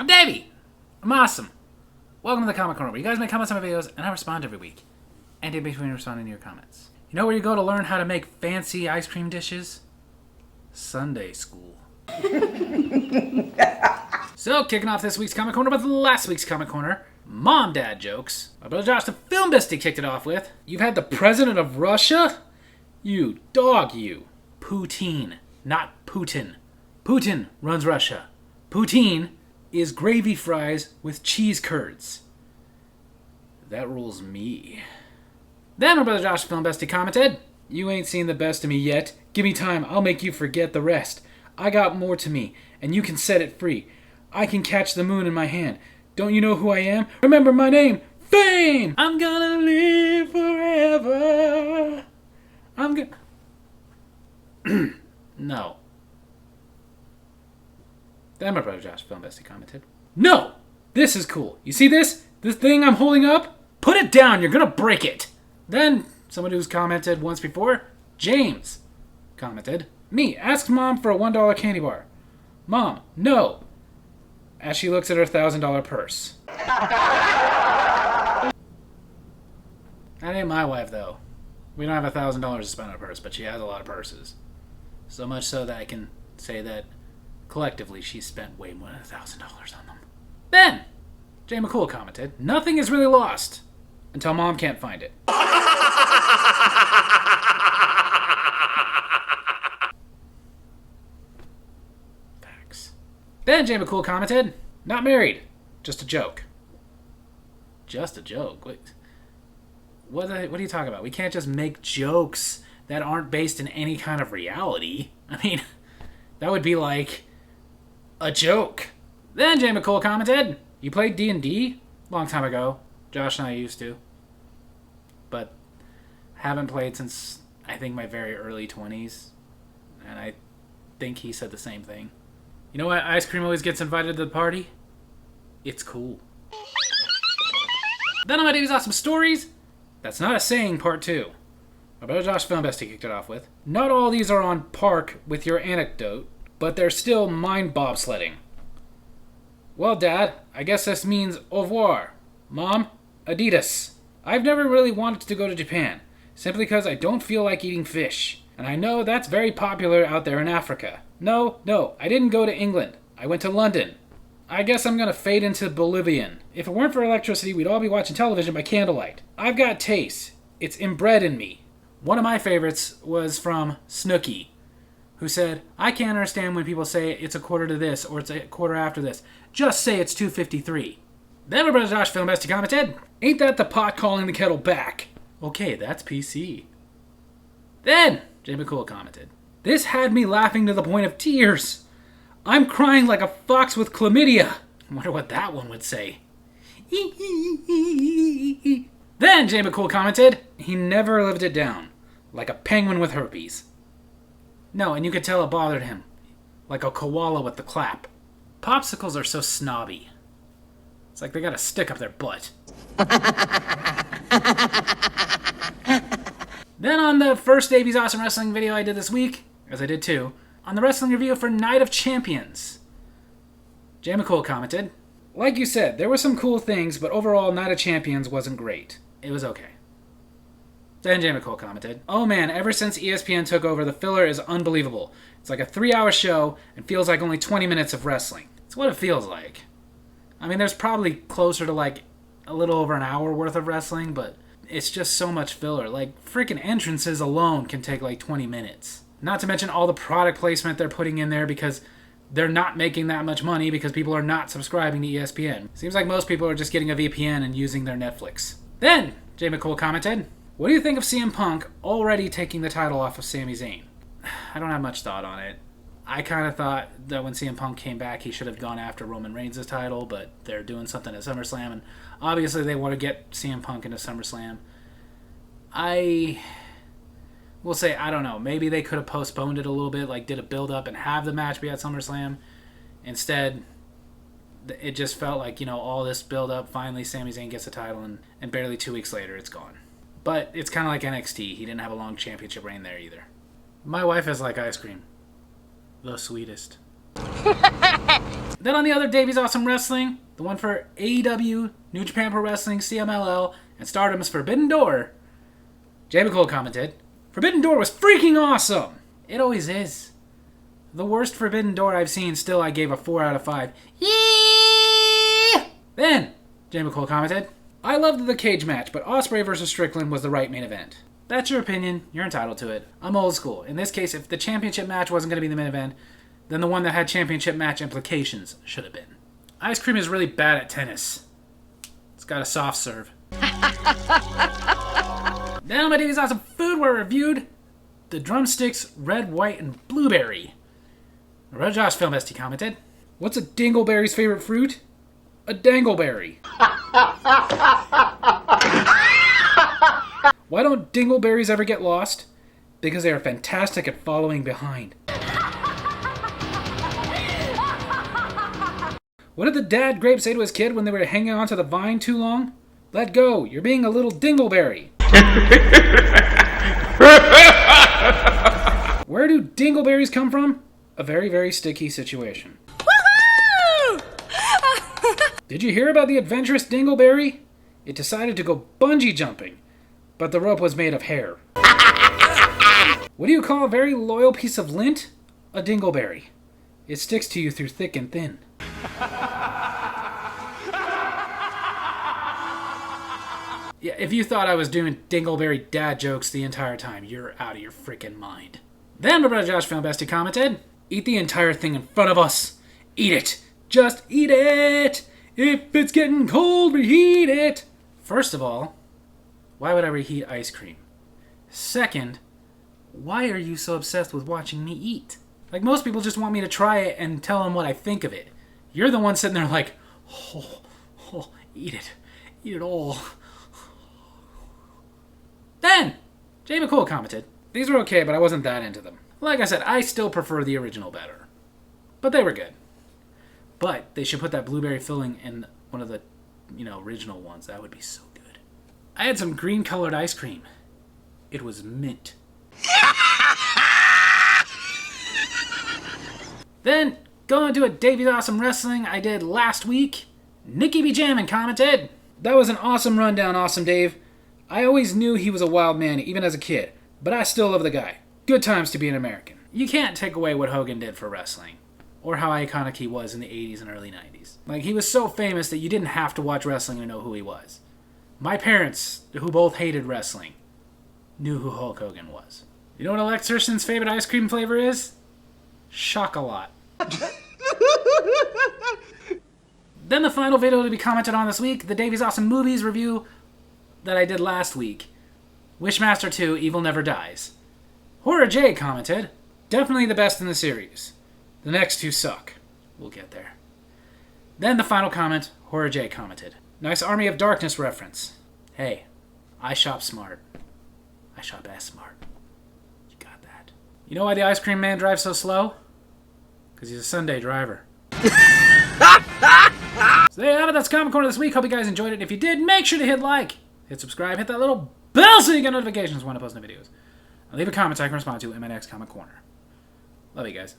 I'm Davey. I'm awesome. Welcome to the Comic Corner, where you guys make comments on my videos, and I respond every week. And in between responding to your comments. You know where you go to learn how to make fancy ice cream dishes? Sunday school. So, kicking off this week's Comic Corner with last week's Comic Corner, Mom Dad jokes. My brother Josh, the film bestie, kicked it off with, you've had the president of Russia? You dog, you. Poutine, not Putin. Putin runs Russia. Poutine is gravy fries with cheese curds. That rules me. Then my brother Josh, the film bestie, commented, you ain't seen the best of me yet. Give me time, I'll make you forget the rest. I got more to me, and you can set it free. I can catch the moon in my hand. Don't you know who I am? Remember my name, Fame! I'm gonna live forever. I'm gonna... No. Then my brother Josh, film bestie, commented, no! This is cool. You see this? This thing I'm holding up? Put it down, you're gonna break it. Then, someone who's commented once before, James, commented, me, ask Mom for a $1 candy bar. Mom, no. As she looks at her $1,000 purse. That ain't my wife, though. We don't have $1,000 to spend on a purse, but she has a lot of purses. So much so that I can say that collectively she's spent way more than $1,000 on them. Then, Jay McCool commented, nothing is really lost until Mom can't find it. Facts. Then Jay McCool commented, not married, just a joke. Just a joke? What are you talking about? We can't just make jokes that aren't based in any kind of reality. I mean, that would be like a joke. Then Jay McCool commented, you played D&D? Long time ago. Josh and I used to. But haven't played since, I think, my very early 20s. And I think he said the same thing. You know why ice cream always gets invited to the party? It's cool. Then on my Davy's Awesome Stories, that's not a saying, part 2. My brother Josh, film bestie, kicked it off with, not all these are on park with your anecdote, but they're still mind bobsledding. Well, Dad, I guess this means au revoir. Mom, Adidas. I've never really wanted to go to Japan, simply because I don't feel like eating fish. And I know that's very popular out there in Africa. No, I didn't go to England. I went to London. I guess I'm gonna fade into Bolivian. If it weren't for electricity, we'd all be watching television by candlelight. I've got taste. It's inbred in me. One of my favorites was from Snooki, who said, I can't understand when people say it's a quarter to this or it's a quarter after this. Just say it's 2:53. Then my brother Josh, film bestie, commented, ain't that the pot calling the kettle back? Okay, that's PC. Then Jay McCool commented, this had me laughing to the point of tears. I'm crying like a fox with chlamydia. I wonder what that one would say. Then Jay McCool commented, he never lived it down. Like a penguin with herpes. No, and you could tell it bothered him. Like a koala with the clap. Popsicles are so snobby. It's like they got a stick up their butt. Then on the first Davy's Awesome Wrestling video I did this week, as I did too, on the wrestling review for Night of Champions, Jay McCool commented, like you said, there were some cool things, but overall Night of Champions wasn't great. It was okay. Then Jay McCool commented, oh man, ever since ESPN took over, the filler is unbelievable. It's like a 3-hour show and feels like only 20 minutes of wrestling. It's what it feels like. I mean, there's probably closer to like a little over an hour worth of wrestling, but it's just so much filler. Like, freaking entrances alone can take like 20 minutes. Not to mention all the product placement they're putting in there because they're not making that much money because people are not subscribing to ESPN. Seems like most people are just getting a VPN and using their Netflix. Then Jay McCool commented, what do you think of CM Punk already taking the title off of Sami Zayn? I don't have much thought on it. I kind of thought that when CM Punk came back, he should have gone after Roman Reigns' title, but they're doing something at SummerSlam, and obviously they want to get CM Punk into SummerSlam. I will say, I don't know, maybe they could have postponed it a little bit, like did a build-up and have the match be at SummerSlam. Instead, it just felt like, you know, all this build-up, finally Sami Zayn gets the title, and barely 2 weeks later it's gone. But it's kind of like NXT. He didn't have a long championship reign there either. My wife is like ice cream. The sweetest. Then on the other Davies Awesome Wrestling, the one for AEW, New Japan Pro Wrestling, CMLL, and Stardom's Forbidden Door, Jay McCole commented, Forbidden Door was freaking awesome! It always is. The worst Forbidden Door I've seen, still I gave a 4 out of 5. Yeah! Then, Jay McCole commented, I loved the cage match, but Ospreay vs. Strickland was the right main event. That's your opinion. You're entitled to it. I'm old school. In this case, if the championship match wasn't going to be the main event, then the one that had championship match implications should have been. Ice Cream is really bad at tennis. It's got a soft serve. Then on my Davies Awesome Foodware reviewed the Drumsticks Red, White, and Blueberry. Red Josh Film Bestie commented, what's a dingleberry's favorite fruit? A dangleberry. Why don't dingleberries ever get lost? Because they are fantastic at following behind. What did the dad grape say to his kid when they were hanging onto the vine too long? Let go, you're being a little dingleberry. Where do dingleberries come from? A very, very sticky situation. Woohoo! Did you hear about the adventurous dingleberry? It decided to go bungee jumping, but the rope was made of hair. What do you call a very loyal piece of lint? A dingleberry. It sticks to you through thick and thin. Yeah, if you thought I was doing dingleberry dad jokes the entire time, you're out of your freaking mind. Then my brother Josh Found Bestie commented, eat the entire thing in front of us. Eat it. Just eat it. If it's getting cold, reheat it. First of all, why would I reheat ice cream? Second, why are you so obsessed with watching me eat? Like, most people just want me to try it and tell them what I think of it. You're the one sitting there like, eat it. Eat it all. Then, Jay McCole commented, these were okay, but I wasn't that into them. Like I said, I still prefer the original better. But they were good. But they should put that blueberry filling in one of the, original ones. That would be so good. I had some green-colored ice cream. It was mint. Then, going to a Davies Awesome Wrestling I did last week, Nicky B. Jammin commented, that was an awesome rundown, Awesome Dave. I always knew he was a wild man, even as a kid, but I still love the guy. Good times to be an American. You can't take away what Hogan did for wrestling, or how iconic he was in the 80s and early 90s. Like, he was so famous that you didn't have to watch wrestling to know who he was. My parents, who both hated wrestling, knew who Hulk Hogan was. You know what Alex Thurston's favorite ice cream flavor is? Chocolat. Then the final video to be commented on this week, the Davies Awesome Movies review that I did last week. Wishmaster 2, Evil Never Dies. Horror J commented, definitely the best in the series. The next two suck. We'll get there. Then the final comment, Horror J commented, nice Army of Darkness reference. Hey, I shop smart. I shop ass smart. You got that. You know why the ice cream man drives so slow? Because he's a Sunday driver. So there you have it. That's Comic Corner this week. Hope you guys enjoyed it. If you did, make sure to hit like, hit subscribe, hit that little bell so you get notifications when I post new videos. And leave a comment so I can respond to in my next Comic Corner. Love you guys.